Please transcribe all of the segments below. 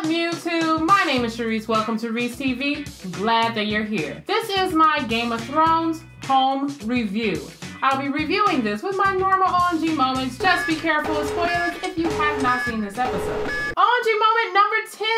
up, YouTube? My name is Cheryce. Welcome to RyceTV. Glad that you're here. This is my Game of Thrones home review. I'll be reviewing this with my normal OMG moments. Just be careful of spoilers if you have not seen this episode. OMG moment number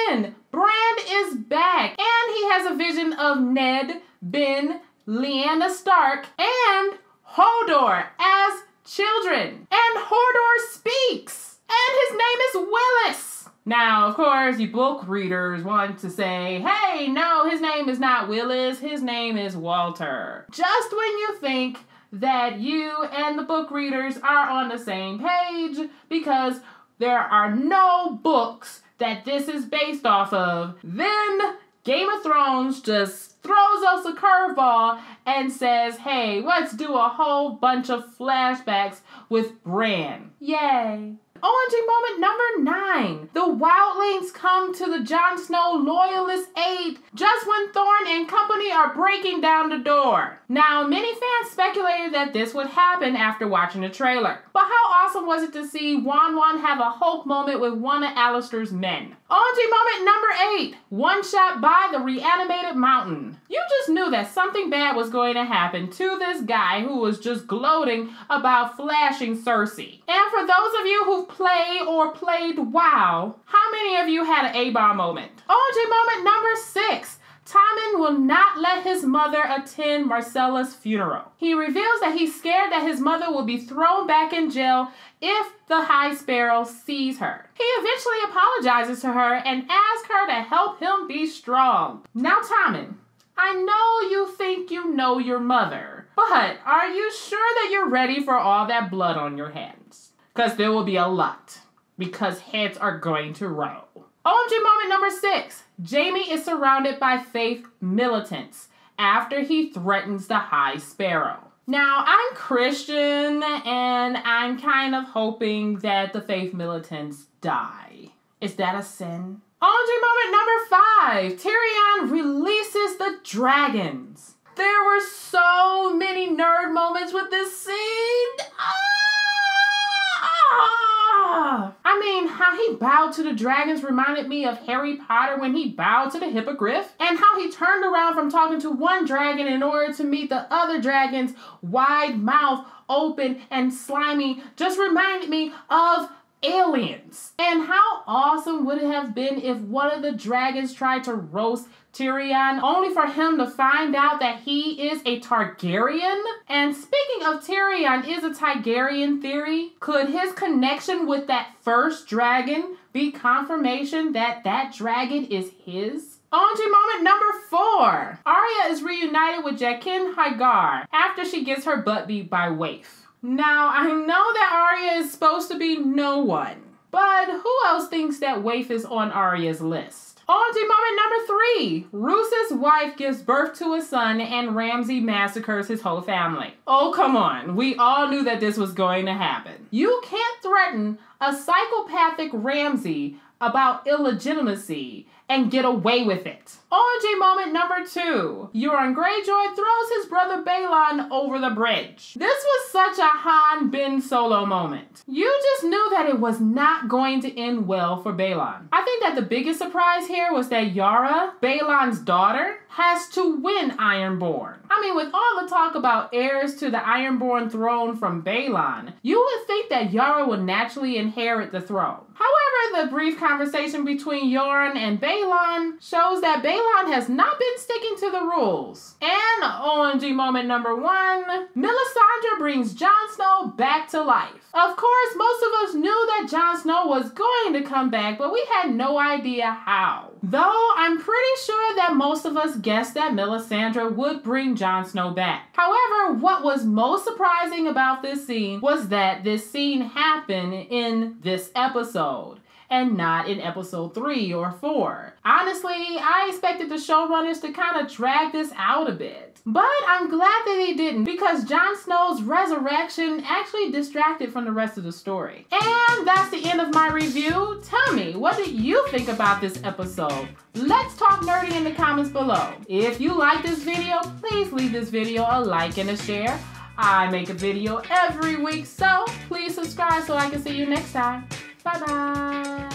10. Bran is back, and he has a vision of Ned, Ben, Lyanna Stark, and Hodor as children. And Hodor speaks, and his name is Willis. Now, of course, you book readers want to say, hey, no, his name is not Willis, his name is Walter. Just when you think that you and the book readers are on the same page, because there are no books that this is based off of, then Game of Thrones just throws us a curveball and says, hey, let's do a whole bunch of flashbacks with Bran. Yay. OMG moment number 9. The wildlings come to the Jon Snow loyalist aid just when Thorne and company are breaking down the door. Now, many fans speculated that this would happen after watching the trailer. But how awesome was it to see Wan have a Hulk moment with one of Alistair's men? OMG moment number 8. One shot by the reanimated mountain. You just knew that something bad was going to happen to this guy who was just gloating about flashing Cersei. And for those of you who play or played WoW, how many of you had an A-bomb moment? OMG moment number 6. Tommen will not let his mother attend Marcella's funeral. He reveals that he's scared that his mother will be thrown back in jail if the High Sparrow sees her. He eventually apologizes to her and asks her to help him be strong. Now, Tommen, I know you think you know your mother, but are you sure that you're ready for all that blood on your hands? Because there will be a lot, because heads are going to roll. OMG moment number 6. Jaime is surrounded by Faith militants after he threatens the High Sparrow. Now, I'm Christian, and I'm kind of hoping that the Faith militants die. Is that a sin? OMG moment number 5. Tyrion releases the dragons. There were so many nerd moments with this scene. I mean, how he bowed to the dragons reminded me of Harry Potter when he bowed to the hippogriff, and how he turned around from talking to one dragon in order to meet the other dragon's wide mouth, open and slimy, just reminded me of aliens. And how awesome would it have been if one of the dragons tried to roast Tyrion, only for him to find out that he is a Targaryen? And speaking of Tyrion is a Targaryen theory, could his connection with that first dragon be confirmation that that dragon is his? OMG moment number 4. Arya is reunited with Jaqen H'ghar after she gets her butt beat by Waif. Now, I know that Arya is supposed to be no one, but who else thinks that Waif is on Arya's list? OMG moment number 3. Roos's wife gives birth to a son and Ramsay massacres his whole family. Oh, come on. We all knew that this was going to happen. You can't threaten a psychopathic Ramsay about illegitimacy and get away with it. OMG moment number 2. Euron Greyjoy throws his brother Balon over the bridge. This was such a Han Ben Solo moment. You just knew that it was not going to end well for Balon. I think that the biggest surprise here was that Yara, Balon's daughter, has to win Ironborn. I mean, with all the talk about heirs to the Ironborn throne from Balon, you would think that Yara would naturally inherit the throne. However, the brief conversation between Euron and Balon shows that Balon has not been sticking to the rules. And OMG moment number 1, Melisandre brings Jon Snow back to life. Of course, most of us knew that Jon Snow was going to come back, but we had no idea how. Though I'm pretty sure that most of us guessed that Melisandre would bring Jon Snow back. However, what was most surprising about this scene was that this scene happened in this episode and not in episode 3 or 4. Honestly, I expected the showrunners to kind of drag this out a bit. But I'm glad that they didn't, because Jon Snow's resurrection actually distracted from the rest of the story. And that's the end of my review. Tell me, what did you think about this episode? Let's talk nerdy in the comments below. If you like this video, please leave this video a like and a share. I make a video every week, so please subscribe so I can see you next time. Bye-bye.